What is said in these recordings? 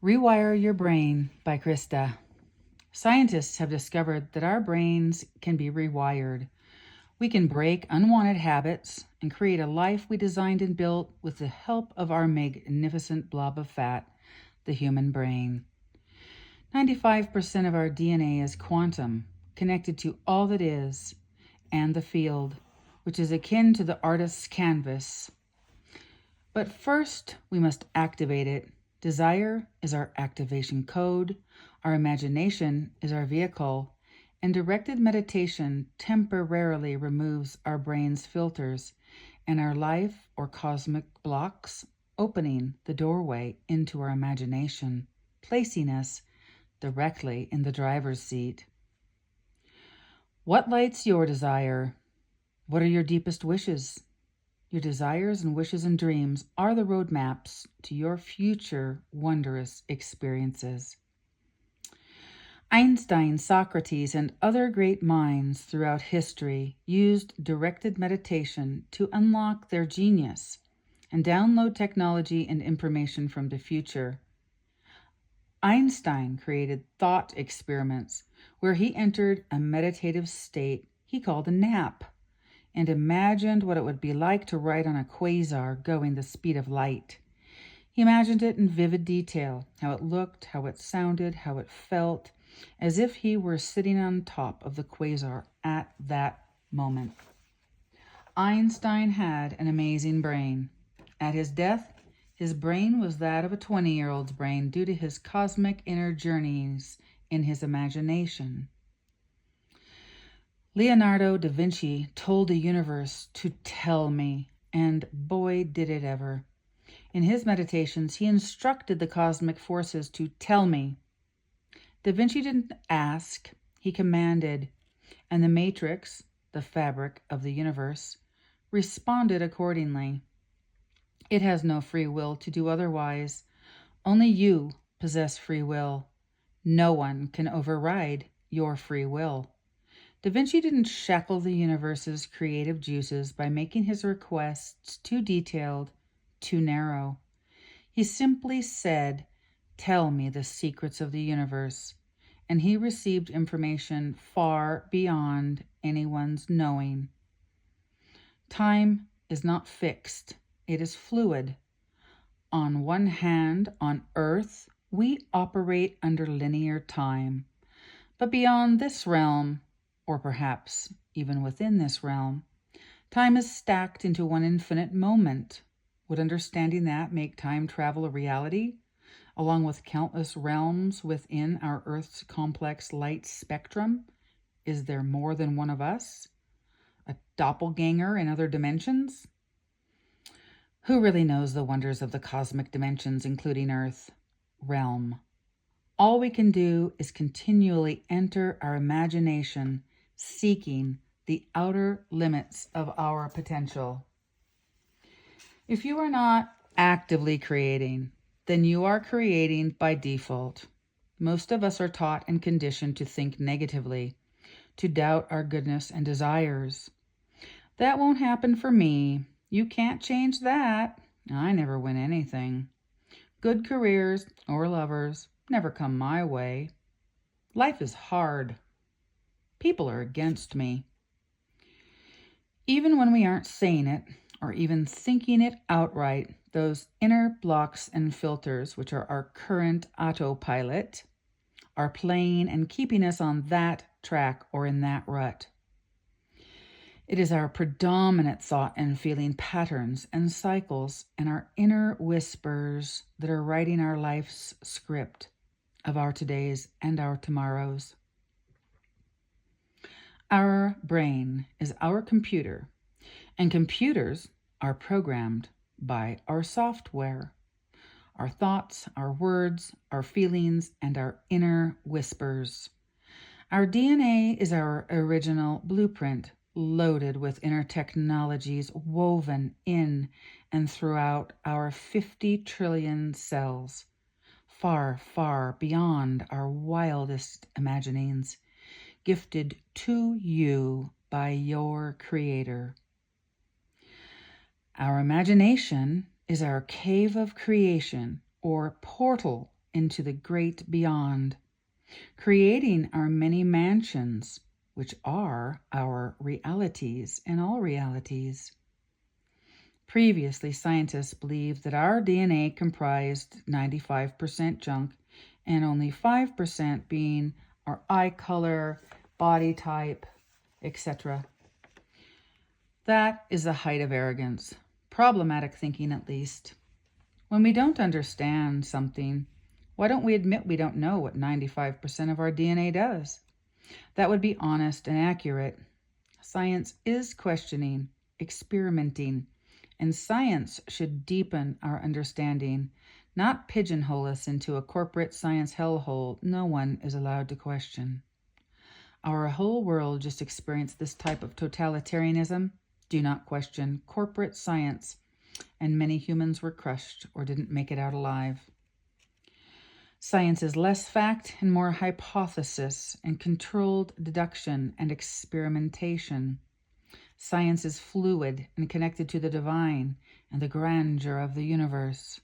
Rewire Your Brain by Krista. Scientists have discovered that our brains can be rewired. We can break unwanted habits and create a life we designed and built with the help of our magnificent blob of fat, the human brain. 95% of our DNA is quantum, connected to all that is, and the field, which is akin to the artist's canvas. But first, we must activate it. Desire is our activation code, our imagination is our vehicle, and directed meditation temporarily removes our brain's filters and our life or cosmic blocks, opening the doorway into our imagination, placing us directly in the driver's seat. What lights your desire? What are your deepest wishes? Your desires and wishes and dreams are the roadmaps to your future wondrous experiences. Einstein, Socrates, and other great minds throughout history used directed meditation to unlock their genius and download technology and information from the future. Einstein created thought experiments where he entered a meditative state he called a nap, and imagined what it would be like to ride on a quasar going the speed of light. He imagined it in vivid detail, how it looked, how it sounded, how it felt, as if he were sitting on top of the quasar at that moment. Einstein had an amazing brain. At his death, his brain was that of a 20-year-old's brain due to his cosmic inner journeys in his imagination. Leonardo da Vinci told the universe to tell me, and boy, did it ever. In his meditations, he instructed the cosmic forces to tell me. Da Vinci didn't ask, he commanded, and the matrix, the fabric of the universe, responded accordingly. It has no free will to do otherwise. Only you possess free will. No one can override your free will. Da Vinci didn't shackle the universe's creative juices by making his requests too detailed, too narrow. He simply said, "Tell me the secrets of the universe," and he received information far beyond anyone's knowing. Time is not fixed, it is fluid. On one hand, on Earth, we operate under linear time, but beyond this realm, or perhaps even within this realm, time is stacked into one infinite moment. Would understanding that make time travel a reality, along with countless realms within our Earth's complex light spectrum? Is there more than one of us? A doppelganger in other dimensions? Who really knows the wonders of the cosmic dimensions, including Earth? Realm. All we can do is continually enter our imagination, seeking the outer limits of our potential. If you are not actively creating, then you are creating by default. Most of us are taught and conditioned to think negatively, to doubt our goodness and desires. That won't happen for me. You can't change that. I never win anything. Good careers or lovers never come my way. Life is hard. People are against me. Even when we aren't saying it or even thinking it outright, those inner blocks and filters, which are our current autopilot, are playing and keeping us on that track or in that rut. It is our predominant thought and feeling patterns and cycles and our inner whispers that are writing our life's script of our todays and our tomorrows. Our brain is our computer, and computers are programmed by our software, our thoughts, our words, our feelings, and our inner whispers. Our DNA is our original blueprint, loaded with inner technologies woven in and throughout our 50 trillion cells, far, far beyond our wildest imaginings, gifted to you by your Creator. Our imagination is our cave of creation or portal into the great beyond, creating our many mansions, which are our realities and all realities. Previously, scientists believed that our DNA comprised 95% junk and only 5% being our eye color, body type, etc. That is the height of arrogance, problematic thinking at least. When we don't understand something, why don't we admit we don't know what 95% of our DNA does? That would be honest and accurate. Science is questioning, experimenting, and science should deepen our understanding, not pigeonhole us into a corporate science hellhole no one is allowed to question. Our whole world just experienced this type of totalitarianism. Do not question corporate science, and many humans were crushed or didn't make it out alive. Science is less fact and more hypothesis and controlled deduction and experimentation. Science is fluid and connected to the divine and the grandeur of the universe.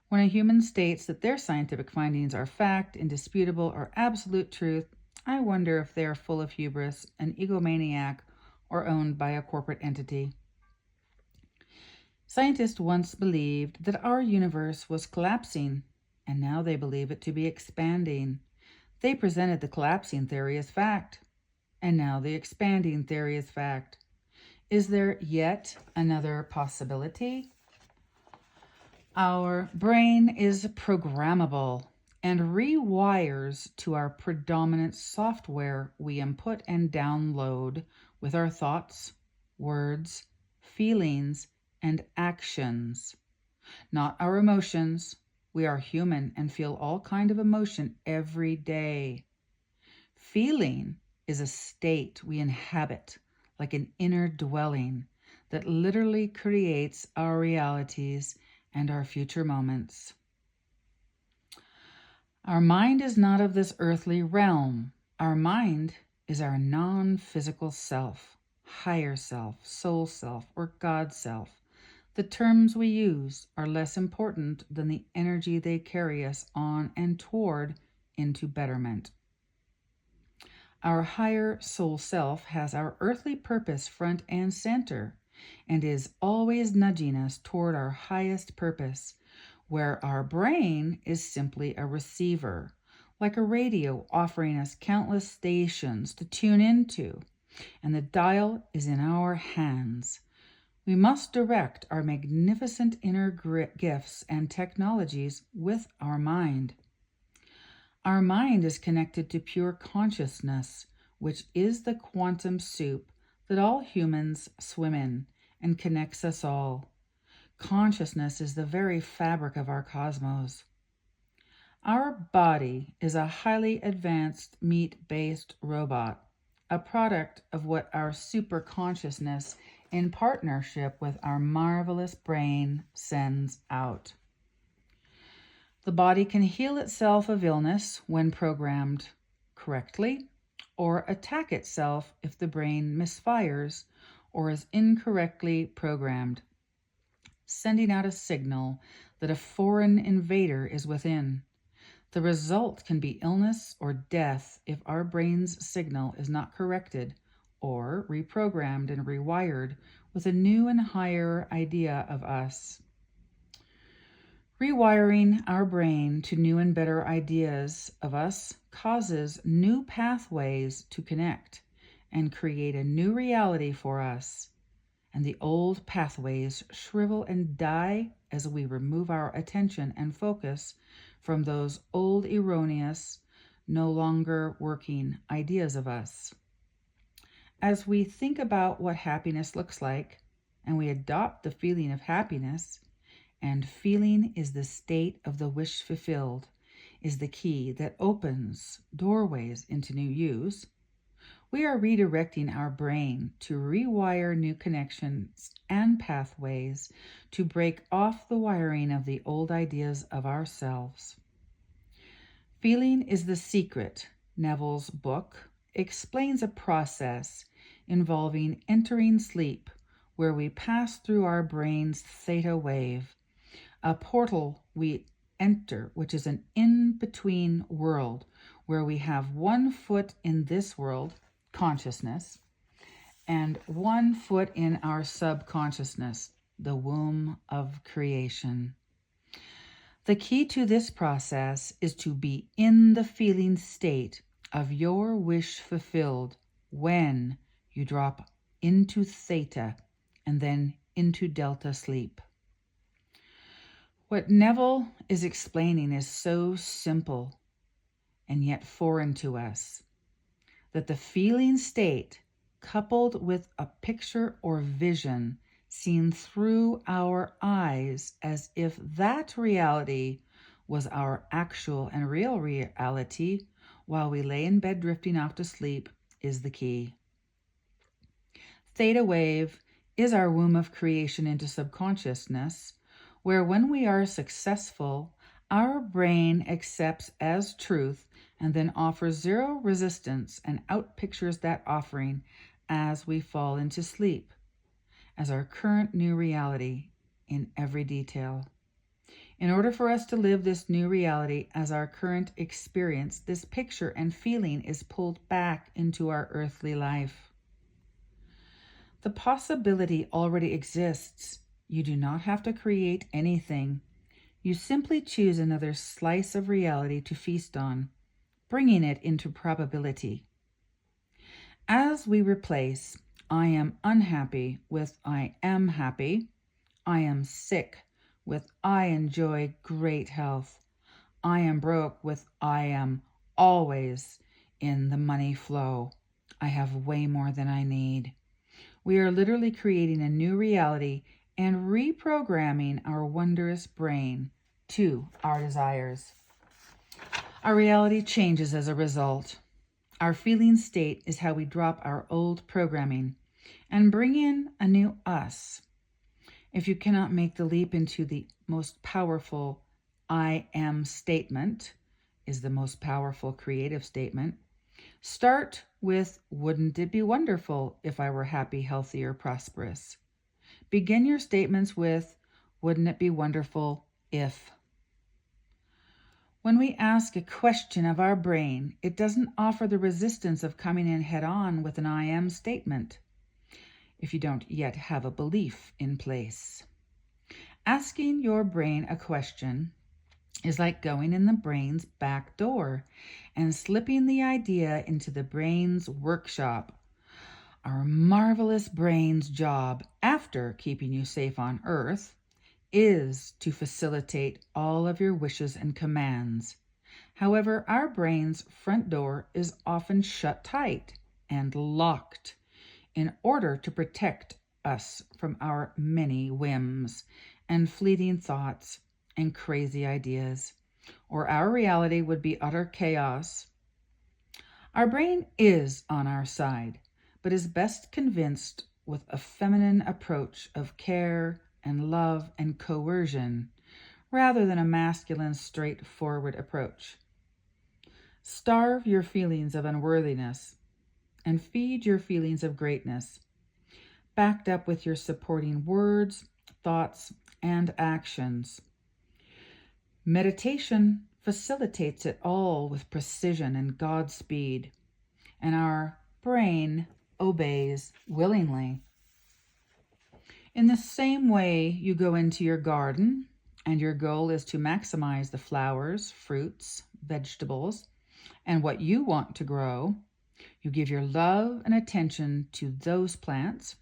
When a human states that their scientific findings are fact, indisputable, or absolute truth, I wonder if they are full of hubris, an egomaniac, or owned by a corporate entity. Scientists once believed that our universe was collapsing, and now they believe it to be expanding. They presented the collapsing theory as fact, and now the expanding theory is fact. Is there yet another possibility? Our brain is programmable and rewires to our predominant software we input and download with our thoughts, words, feelings, and actions. Not our emotions. We are human and feel all kinds of emotion every day. Feeling is a state we inhabit, like an inner dwelling that literally creates our realities and our future moments. Our mind is not of this earthly realm. Our mind is our non-physical self, higher self, soul self, or God self. The terms we use are less important than the energy they carry us on and toward into betterment. Our higher soul self has our earthly purpose front and center and is always nudging us toward our highest purpose, where our brain is simply a receiver, like a radio offering us countless stations to tune into, and the dial is in our hands. We must direct our magnificent inner gifts and technologies with our mind. Our mind is connected to pure consciousness, which is the quantum soup that all humans swim in and connects us all. Consciousness is the very fabric of our cosmos. Our body is a highly advanced meat-based robot, a product of what our super consciousness in partnership with our marvelous brain sends out. The body can heal itself of illness when programmed correctly, or attack itself if the brain misfires or is incorrectly programmed, sending out a signal that a foreign invader is within. The result can be illness or death if our brain's signal is not corrected or reprogrammed and rewired with a new and higher idea of us. Rewiring our brain to new and better ideas of us causes new pathways to connect and create a new reality for us. And the old pathways shrivel and die as we remove our attention and focus from those old erroneous, no longer working ideas of us. As we think about what happiness looks like, and we adopt the feeling of happiness, and feeling is the state of the wish fulfilled, is the key that opens doorways into new yous. We are redirecting our brain to rewire new connections and pathways to break off the wiring of the old ideas of ourselves. Feeling is the secret. Neville's book explains a process involving entering sleep where we pass through our brain's theta wave, a portal we enter, which is an in-between world where we have 1 foot in this world, consciousness, and 1 foot in our subconsciousness, the womb of creation. The key to this process is to be in the feeling state of your wish fulfilled when you drop into theta and then into delta sleep. What Neville is explaining is so simple and yet foreign to us, that the feeling state coupled with a picture or vision seen through our eyes as if that reality was our actual and real reality while we lay in bed drifting off to sleep is the key. Theta wave is our womb of creation into subconsciousness, where when we are successful, our brain accepts as truth and then offers zero resistance and outpictures that offering as we fall into sleep, as our current new reality in every detail. In order for us to live this new reality as our current experience, this picture and feeling is pulled back into our earthly life. The possibility already exists. You do not have to create anything. You simply choose another slice of reality to feast on, bringing it into probability. As we replace I am unhappy with I am happy, I am sick with I enjoy great health, I am broke with I am always in the money flow, I have way more than I need. We are literally creating a new reality and reprogramming our wondrous brain to our desires. Our reality changes as a result. Our feeling state is how we drop our old programming and bring in a new us. If you cannot make the leap into the most powerful I am statement, is the most powerful creative statement, start with, wouldn't it be wonderful if I were happy, healthy, or prosperous? Begin your statements with, wouldn't it be wonderful if? When we ask a question of our brain, it doesn't offer the resistance of coming in head on with an I am statement if you don't yet have a belief in place. Asking your brain a question is like going in the brain's back door and slipping the idea into the brain's workshop. Our marvelous brain's job, after keeping you safe on Earth, is to facilitate all of your wishes and commands. However, our brain's front door is often shut tight and locked in order to protect us from our many whims and fleeting thoughts and crazy ideas, or our reality would be utter chaos. Our brain is on our side, but is best convinced with a feminine approach of care and love and coercion, rather than a masculine, straightforward approach. Starve your feelings of unworthiness and feed your feelings of greatness, backed up with your supporting words, thoughts, and actions. Meditation facilitates it all with precision and Godspeed, and our brain obeys willingly. In the same way, you go into your garden and your goal is to maximize the flowers, fruits, vegetables, and what you want to grow. You give your love and attention to those plants,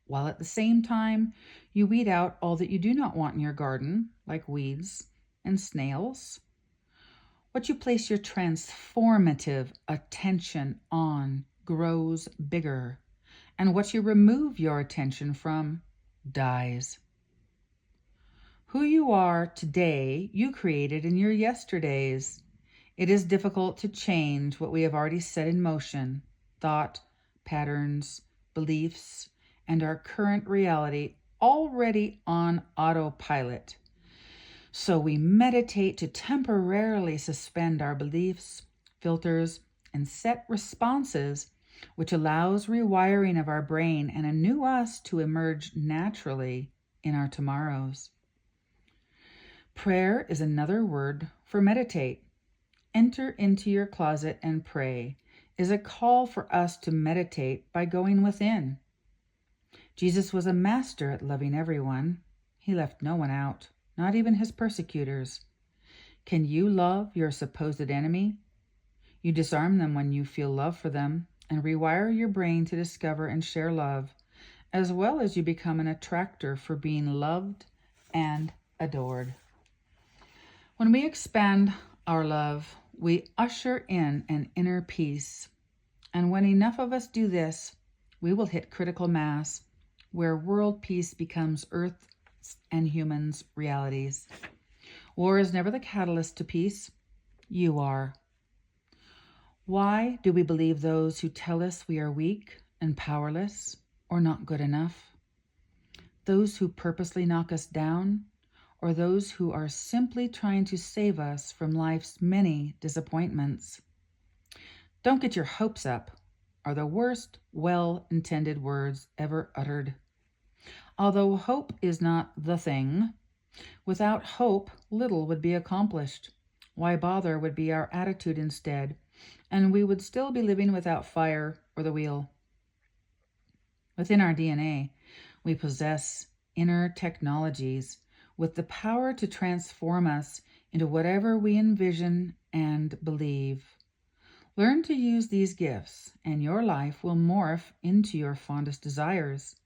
while at the same time, you weed out all that you do not want in your garden, like weeds and snails. What you place your transformative attention on grows bigger, and what you remove your attention from dies. Who you are today, you created in your yesterdays. It is difficult to change what we have already set in motion, thought, patterns, beliefs, and our current reality already on autopilot. So we meditate to temporarily suspend our beliefs, filters, and set responses, which allows rewiring of our brain and a new us to emerge naturally in our tomorrows. Prayer is another word for meditate. Enter into your closet and pray is a call for us to meditate by going within. Jesus was a master at loving everyone. He left no one out, not even his persecutors. Can you love your supposed enemy? You disarm them when you feel love for them and rewire your brain to discover and share love, as well as you become an attractor for being loved and adored. When we expand our love, we usher in an inner peace. And when enough of us do this, we will hit critical mass, where world peace becomes Earth's and humans' realities. War is never the catalyst to peace. You are. Why do we believe those who tell us we are weak and powerless or not good enough? Those who purposely knock us down, or those who are simply trying to save us from life's many disappointments? Don't get your hopes up are the worst well-intended words ever uttered. Although hope is not the thing, without hope, little would be accomplished. Why bother would be our attitude instead, and we would still be living without fire or the wheel. Within our DNA, we possess inner technologies with the power to transform us into whatever we envision and believe. Learn to use these gifts, and your life will morph into your fondest desires.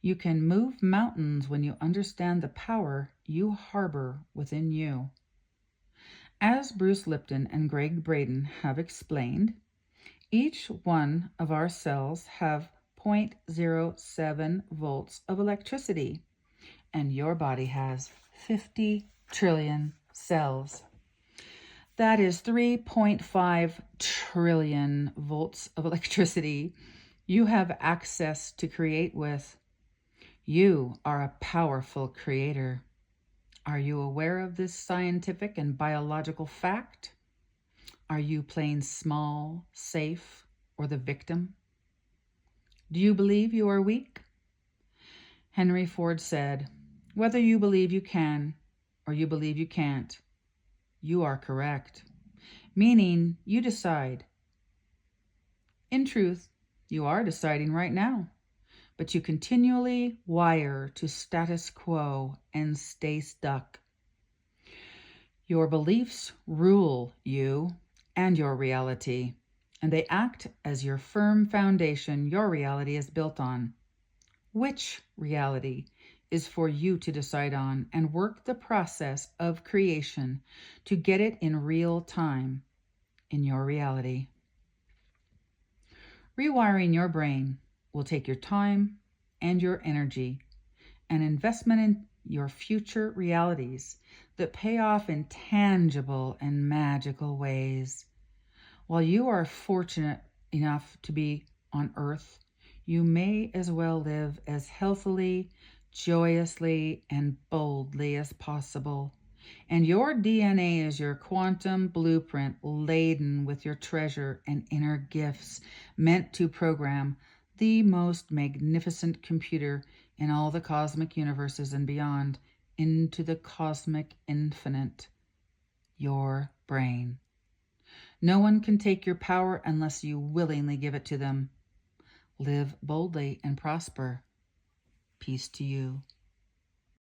You can move mountains when you understand the power you harbor within you. As Bruce Lipton and Greg Braden have explained, each one of our cells have 0.07 volts of electricity, and your body has 50 trillion cells. That is 3.5 trillion volts of electricity you have access to create with. You are a powerful creator. Are you aware of this scientific and biological fact? Are you playing small, safe, or the victim? Do you believe you are weak? Henry Ford said, "Whether you believe you can or you believe you can't, you are correct," meaning you decide. In truth, you are deciding right now, but you continually wire to status quo and stay stuck. Your beliefs rule you and your reality, and they act as your firm foundation your reality is built on. Which reality is for you to decide on and work the process of creation to get it in real time in your reality. Rewiring your brain will take your time and your energy, an investment in your future realities that pay off in tangible and magical ways. While you are fortunate enough to be on Earth, you may as well live as healthily, joyously, and boldly as possible. And your DNA is your quantum blueprint laden with your treasure and inner gifts meant to program the most magnificent computer in all the cosmic universes and beyond into the cosmic infinite, your brain. No one can take your power unless you willingly give it to them. Live boldly and prosper. Peace to you.